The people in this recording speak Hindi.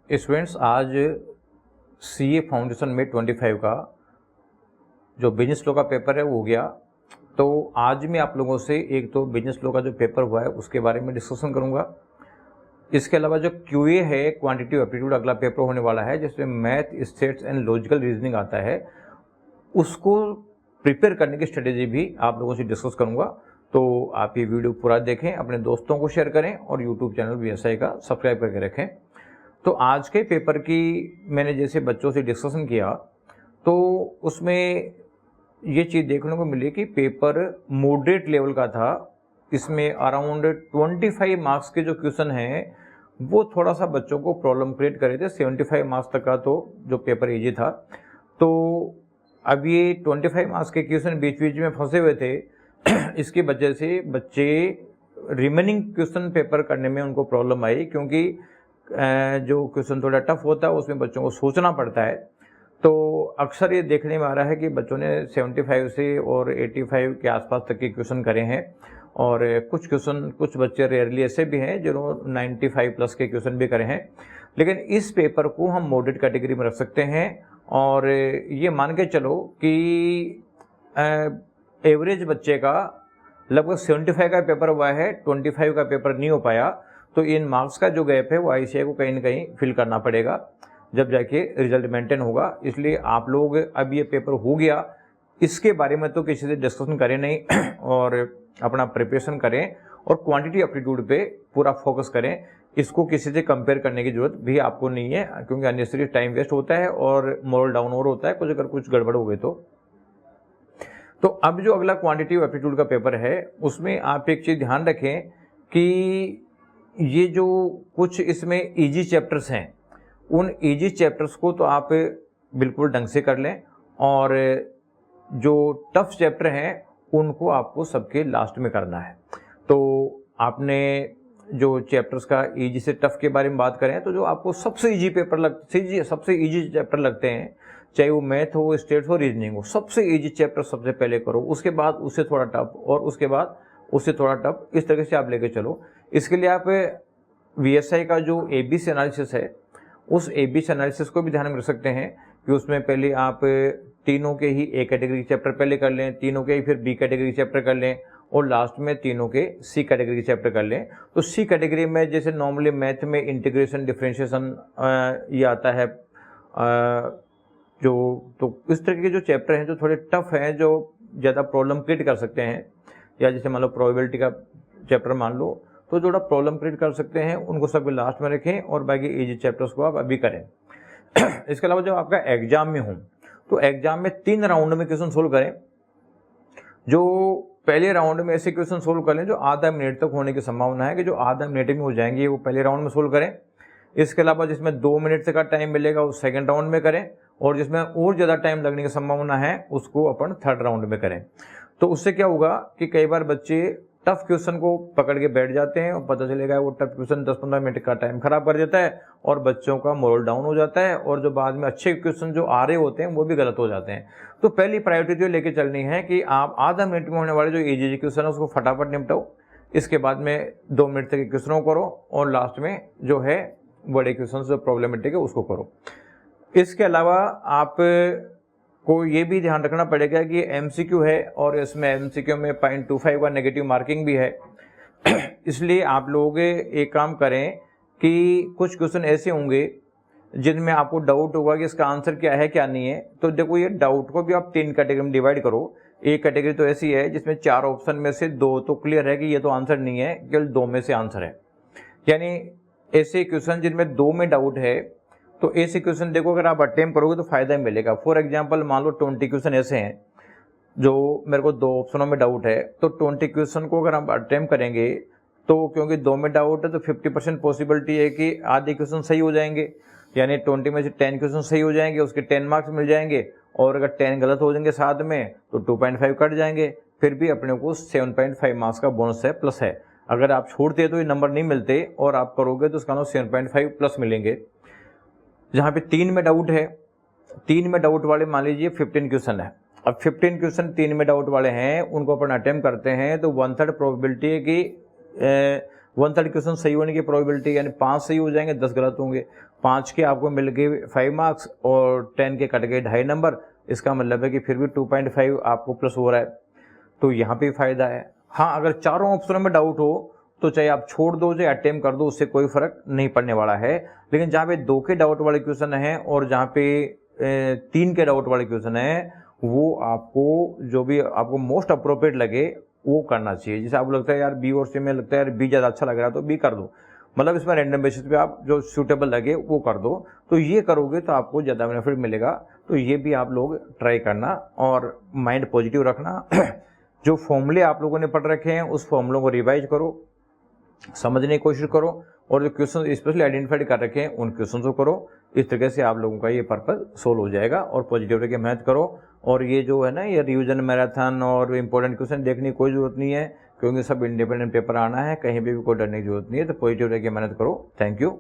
स्टूडेंट्स, आज सीए फाउंडेशन में 25 का जो बिजनेस लॉ का पेपर है वो हो गया। तो आज मैं आप लोगों से एक तो बिजनेस लॉ का जो पेपर हुआ है उसके बारे में डिस्कशन करूंगा। इसके अलावा जो क्यूए है, क्वांटिटेटिव एप्टीट्यूड, अगला पेपर होने वाला है जिसमें math, states and logical reasoning आता है, उसको प्रिपेयर करने की स्ट्रेटेजी भी आप लोगों से डिस्कस करूंगा। तो आप ये वीडियो पूरा देखें, अपने दोस्तों को शेयर करें और यूट्यूब चैनल VSI का सब्सक्राइब करके रखें। तो आज के पेपर की मैंने जैसे बच्चों से डिस्कशन किया तो उसमें ये चीज़ देखने को मिली कि पेपर मॉडरेट लेवल का था। इसमें अराउंड 25 मार्क्स के जो क्वेश्चन हैं वो थोड़ा सा बच्चों को प्रॉब्लम क्रिएट करे थे। 75 मार्क्स तक का तो जो पेपर इजी था। तो अब ये 25 मार्क्स के क्वेश्चन बीच बीच में फंसे हुए थे। इसकी वजह से बच्चे रिमेनिंग क्वेश्चन पेपर करने में उनको प्रॉब्लम आई, क्योंकि जो क्वेश्चन थोड़ा टफ होता है उसमें बच्चों को सोचना पड़ता है। तो अक्सर ये देखने में आ रहा है कि बच्चों ने 75 से और 85 के आसपास तक के क्वेश्चन करे हैं, और कुछ बच्चे रेयरली ऐसे भी हैं जिन्होंने 95 प्लस के क्वेश्चन भी करे हैं। लेकिन इस पेपर को हम मॉडरेट कैटेगरी में रख सकते हैं, और ये मान के चलो कि एवरेज बच्चे का लगभग 75 का पेपर हुआ है, 25 का पेपर नहीं हो पाया। तो इन मार्क्स का जो गैप है वो ICAI को कहीं ना कहीं फिल करना पड़ेगा जब जाके रिजल्ट मेंटेन होगा। इसलिए आप लोग, अब ये पेपर हो गया, इसके बारे में तो किसी से डिस्कशन करें नहीं और अपना प्रिपरेशन करें और क्वांटिटी एप्टीट्यूड पे पूरा फोकस करें। इसको किसी से कंपेयर करने की जरूरत भी आपको नहीं है, क्योंकि अननेसेसरी टाइम वेस्ट होता है और मोरल डाउन और होता है अगर कुछ गड़बड़ हो गई तो अब जो अगला क्वांटिटेटिव एप्टीट्यूड का पेपर है उसमें आप एक चीज़ ध्यान रखें कि ये जो कुछ इसमें इजी चैप्टर्स हैं, उन इजी चैप्टर्स को तो आप बिल्कुल ढंग से कर लें, और जो टफ चैप्टर हैं उनको आपको सबके लास्ट में करना है। तो आपने जो चैप्टर्स का इजी से टफ के बारे में बात करें तो जो आपको सबसे इजी चैप्टर लगते हैं, चाहे वो मैथ हो, स्टेट्स हो, रीजनिंग हो, सबसे इजी चैप्टर सबसे पहले करो, उसके बाद उससे थोड़ा टफ, और उसके बाद उससे थोड़ा टफ, इस तरह से आप लेके चलो। इसके लिए आप VSI का जो ABC एनालिसिस है उस ABC एनालिसिस को भी ध्यान में रख सकते हैं कि उसमें पहले आप तीनों के ही A कैटेगरी चैप्टर पहले कर लें, तीनों के ही फिर B कैटेगरी चैप्टर कर लें, और लास्ट में तीनों के C कैटेगरी चैप्टर कर लें। तो C कैटेगरी में जैसे नॉर्मली मैथ में इंटीग्रेशन, डिफरेंशिएशन ये आता है, तो इस तरह के जो चैप्टर हैं जो थोड़े टफ हैं, जो ज़्यादा प्रॉब्लम क्रिएट कर सकते हैं, या जैसे मान लो प्रोबेबिलिटी का चैप्टर मान लो, तो थोड़ा प्रॉब्लम क्रिएट कर सकते हैं, उनको सब लास्ट में रखें और बाकी इजी चैप्टर्स को आप अभी करें। इसके अलावा जब आपका एग्जाम में हो तो एग्जाम में 3 राउंड में क्वेश्चन सोल्व करें। जो पहले राउंड में ऐसे क्वेश्चन सोल्व कर लें जो आधा मिनट तक होने की संभावना है कि जो आधा मिनट में हो जाएंगे, वो पहले राउंड में सोल्व करें। इसके अलावा जिसमें 2 मिनट का टाइम मिलेगा वो सेकेंड राउंड में करें, और जिसमें और ज़्यादा टाइम लगने की संभावना है उसको अपन थर्ड राउंड में करें। तो उससे क्या होगा कि कई बार बच्चे टफ क्वेश्चन को पकड़ के बैठ जाते हैं और पता चलेगा वो टफ क्वेश्चन 10-15 मिनट का टाइम खराब कर देता है और बच्चों का मोरल डाउन हो जाता है, और जो बाद में अच्छे क्वेश्चन जो आ रहे होते हैं वो भी गलत हो जाते हैं। तो पहली प्रायोरिटी जो लेके चलनी है कि आप आधा मिनट में होने वाले जो इजी क्वेश्चन है उसको फटाफट निपटाओ, इसके बाद में 2 मिनट तक के क्वेश्चनों करो, और लास्ट में जो है बड़े क्वेश्चन जो प्रॉब्लमेटिक है उसको करो। इसके अलावा आप को ये भी ध्यान रखना पड़ेगा कि MCQ है और इसमें MCQ में 0.25 का नेगेटिव मार्किंग भी है। इसलिए आप लोग एक काम करें कि कुछ क्वेश्चन ऐसे होंगे जिनमें आपको डाउट होगा कि इसका आंसर क्या है क्या नहीं है। तो देखो, ये डाउट को भी आप 3 कैटेगरी में डिवाइड करो। एक कैटेगरी तो ऐसी है जिसमें 4 ऑप्शन में से 2 तो क्लियर है कि ये तो आंसर नहीं है, केवल 2 में से आंसर है। यानी ऐसे क्वेश्चन जिनमें 2 में डाउट है, तो ऐसे क्वेश्चन देखो अगर आप अटेम्प्ट करोगे तो फायदा मिलेगा। फॉर एग्जांपल मान लो 20 क्वेश्चन ऐसे हैं जो मेरे को 2 ऑप्शनों में डाउट है, तो 20 क्वेश्चन को अगर आप अटेम्प्ट करेंगे तो क्योंकि 2 में डाउट है तो 50% पॉसिबिलिटी है कि आधे क्वेश्चन सही हो जाएंगे, यानी 20 में से 10 क्वेश्चन सही हो जाएंगे, उसके 10 मार्क्स मिल जाएंगे, और अगर 10 गलत हो जाएंगे साथ में तो 2.5 कट जाएंगे, फिर भी अपने को 7.5 मार्क्स का बोनस है, प्लस है। अगर आप छोड़ते तो ये नंबर नहीं मिलते, और आप करोगे तो उसका 7.5 प्लस मिलेंगे। जहाँ पे 3 में डाउट है, 3 में डाउट वाले मान लीजिए 15 क्वेश्चन है। अब 15 क्वेश्चन 3 में डाउट वाले हैं, उनको अपन अटेम्प्ट करते हैं तो 1/3 प्रोबेबिलिटी है कि 1/3 क्वेश्चन सही होने की प्रोबेबिलिटी, यानी 5 सही हो जाएंगे, 10 गलत होंगे। 5 के आपको मिल गए 5 मार्क्स और 10 के कट गए 2.5 नंबर, इसका मतलब है कि फिर भी 2.5 आपको प्लस हो रहा है, तो यहाँ पे फायदा है। हाँ, अगर चारों ऑप्शनों में डाउट हो तो चाहे आप छोड़ दो चाहे अटेम्प्ट कर दो, उससे कोई फर्क नहीं पड़ने वाला है। लेकिन जहाँ पे 2 के डाउट वाले क्वेश्चन हैं और जहाँ पे 3 के डाउट वाले क्वेश्चन हैं, वो आपको जो भी आपको मोस्ट अप्रोप्रिएट लगे वो करना चाहिए। जैसे आपको लगता है यार बी और सी में लगता है यार बी ज़्यादा अच्छा लग रहा है तो बी कर दो, मतलब इसमें रैंडम बेसिस पे आप जो सूटेबल लगे वो कर दो, तो ये करोगे तो आपको ज़्यादा बेनिफिट मिलेगा। तो ये भी आप लोग ट्राई करना और माइंड पॉजिटिव रखना। जो फॉर्मूले आप लोगों ने पढ़ रखे हैं उस फॉर्मूलों को रिवाइज करो, समझने की कोशिश करो, और जो क्वेश्चन स्पेशली आइडेंटिफाइड कर रखे हैं उन क्वेश्चन को करो। इस तरीके से आप लोगों का ये पर्पज सोल्व हो जाएगा। और पॉजिटिव रह के मेहनत करो। और ये जो है ना, ये रिवीजन मैराथन और इंपॉर्टेंट क्वेश्चन देखने की कोई जरूरत नहीं है, क्योंकि सब इंडिपेंडेंट पेपर आना है, कहीं भी कोई डरने की जरूरत नहीं है। तो पॉजिटिव रह के मेहनत करो। Thank you.